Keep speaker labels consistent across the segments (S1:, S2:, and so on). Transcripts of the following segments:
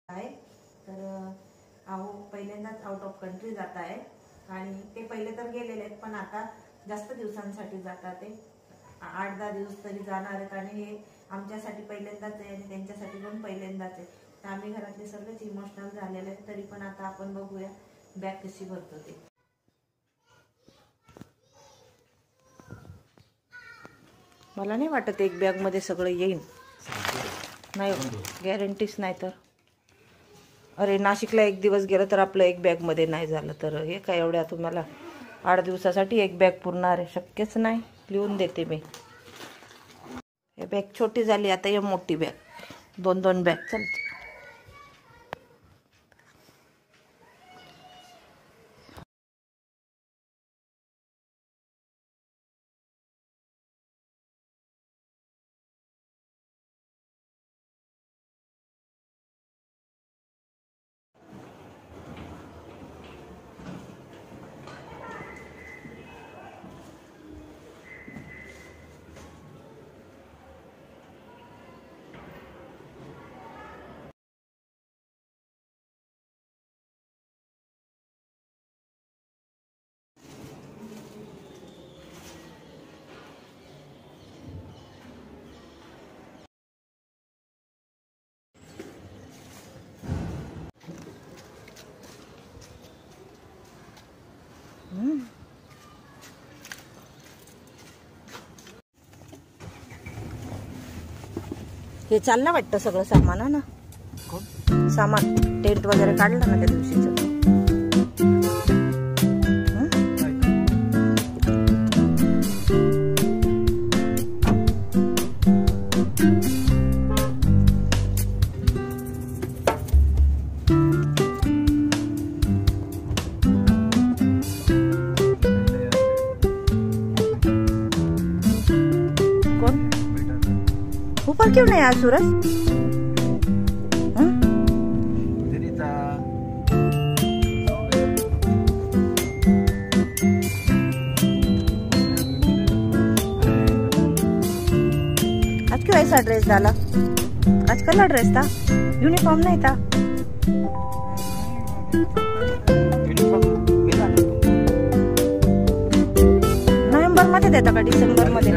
S1: आहे तर अहो पहिल्यांदाच आउट ऑफ कंट्री जात आहे आणि ते पहिले तर गेलेले आहेत पण आता जास्त दिवसांसाठी जातात ते 8-10 दिवस तरी जाणार आहेत आणि हे आमच्यासाठी पहिल्यांदाच आहे आणि त्यांच्यासाठी पण पहिल्यांदाच आहे तर आम्ही घरातले सगळेच इमोशनल झालेले आहेत तरी पण आता आपण बघूया बॅग कशी भरतो ते। मला नाही वाटत एक बॅग मध्ये सगळं येईल नाही गॅरंटीच नाही तर अरे नाशिकला एक दिवस गेलं तर आपलं एक बॅग मध्ये नाही झालं तर हे काय एवढ्या तुम्हाला 8 दिवसासाठी एक बॅग पुरणार आहे शक्यच नाही लिहून देते मी। हे बॅग छोटी झाली आता हे मोठी बॅग 2-2 बॅग चालते। हे चाललं वाटतं सगळं सामान ना सामान टेंट वगैरे काढलं ना त्या दिवशीचं ऊपर क्यों नहीं आया सूरज? आज क्यों ऐसा ड्रेस डाला? आज कलर ड्रेस था, यूनिफॉर्म नहीं था। नोव्हेंबर मध्ये देता का डिसेंबर मध्ये?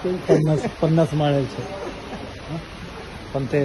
S2: ते 50 माळ्याचे पण ते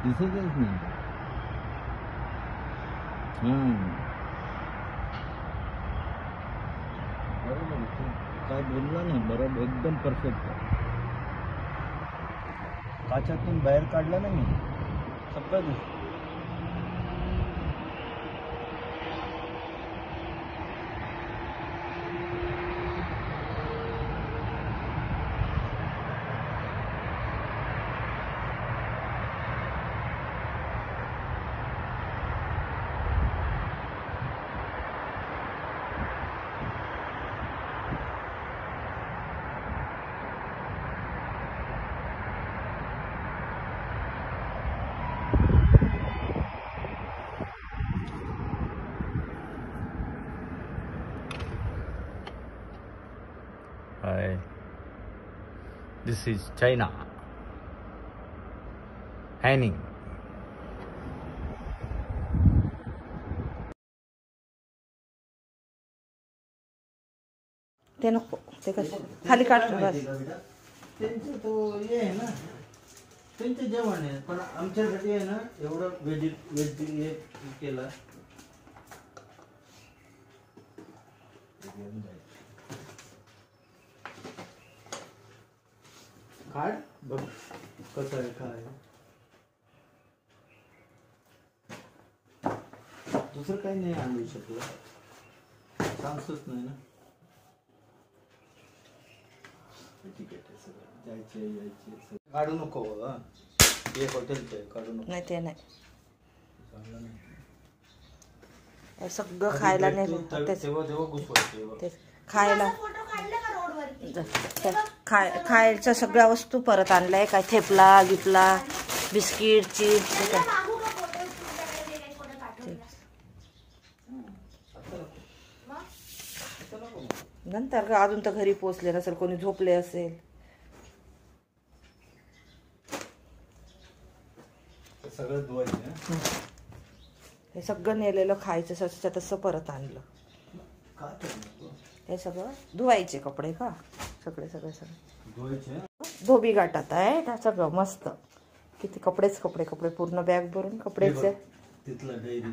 S2: दिसतच नाही. बरोबर काय बोलला नाही, बरोबर एकदम परफेक्ट. काचातून बाहेर काढला ना मी, सगळं दिसतं. Hi, this is China. Haining.
S1: ते नको, ते कसं खाली काढ बस.
S2: त्यांचं तो हे आहे ना, त्यांचं जेवण आहे, पण आमच्यासाठी आहे ना एवढं वेज हे केलं. काढ बघ कसं आहे काय. दुसरं काही नाही आणू शकलं, चान्सच नाही ना. तिकीट सगळं जायचे यायचे काढू नको. हे हॉटेलचं आहे, काढू नको.
S1: नाही ते नाही,
S2: चांगलं नाही.
S1: हे सगळं खायला नाही
S2: तेव्हा घुसवायचे
S1: ते खायला. खायच्या सगळ्या वस्तू परत आणलाय. काय थेपला गिपला बिस्किट चीज ते काय. नंतर का अजून तर घरी पोचले नसेल, कोणी झोपले असेल.
S2: सगळं धुवायचं.
S1: हे सगळं नेलेलं खायचं ससच्या तसं परत आणलं. हे सगळं धुवायचे कपडे का सगळे सगळे सगळे
S2: धुवायचे.
S1: धोबी घाटात आहे ना सगळं मस्त. किती कपडेच कपडे कपडे पूर्ण बॅग भरून कपडेच.
S2: तिथलं डेअरी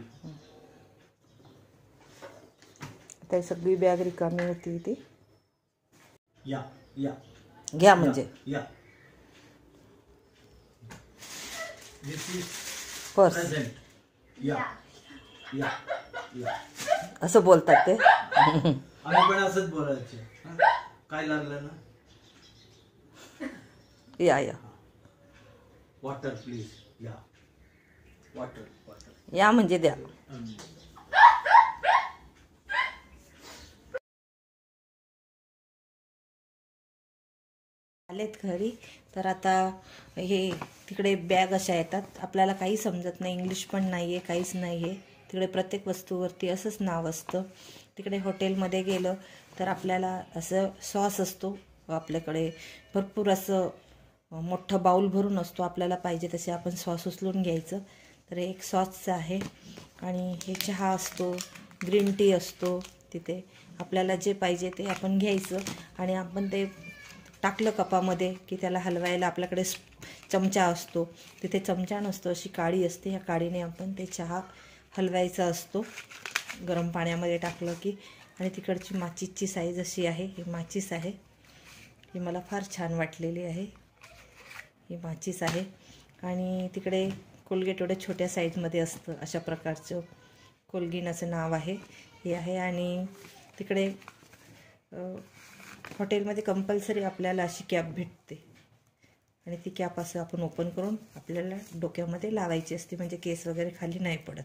S1: ते सगळी बॅग रिकामी होती ती.
S2: या या
S1: घ्या म्हणजे
S2: या. This is
S1: purse
S2: present. या या या.
S1: असं बोलतात ते.
S2: आम्ही पण असंच बोलायचे. काय लागलं ना,
S1: या या
S2: वॉटर प्लीज. या वॉटर वॉटर.
S1: या म्हणजे द्या. आलेत घरी. तर आता हे तिकडे बॅग अशा येतात, आपल्याला काही समजत नाही, इंग्लिश पण नाही आहे, काहीच नाही आहे तिकडे. प्रत्येक वस्तूवरती असंच नाव असतं. तिकडे हॉटेलमध्ये गेलं तर आपल्याला असं सॉस असतो आपल्याकडे भरपूर, असं मोठं बाऊल भरून असतो. आपल्याला पाहिजे तसे आपण सॉस उचलून घ्यायचं. तर एक सॉसचं आहे. आणि हे चहा असतो, ग्रीन टी असतो. तिथे आपल्याला जे पाहिजे ते आपण घ्यायचं. आणि आपण ते टाकलं कपामध्ये की त्याला हलवायला आपल्याकडे चमचा असतो. तिथे चमचा नसतो, अशी काडी असते. ह्या काडीने आपण ते चहा हलवायचा असतो गरम पाण्यामध्ये टाकलं की. आणि तिकडची माचीसची साईज अशी आहे. ही माचीस आहे, ही मला फार छान वाटलेली आहे. ही माचीस आहे. आणि तिकडे कोलगेट एवढ्या छोट्या साईजमध्ये असतं, अशा प्रकारचं कोलगेट असं नाव आहे हे आहे. आणि तिकडे हॉटेलमध्ये कंपल्सरी आपल्याला अशी कॅप भेटते. आणि ती कॅप असं आपण ओपन करून आपल्याला डोक्यामध्ये लावायची असते, म्हणजे केस वगैरे खाली नाही पडत.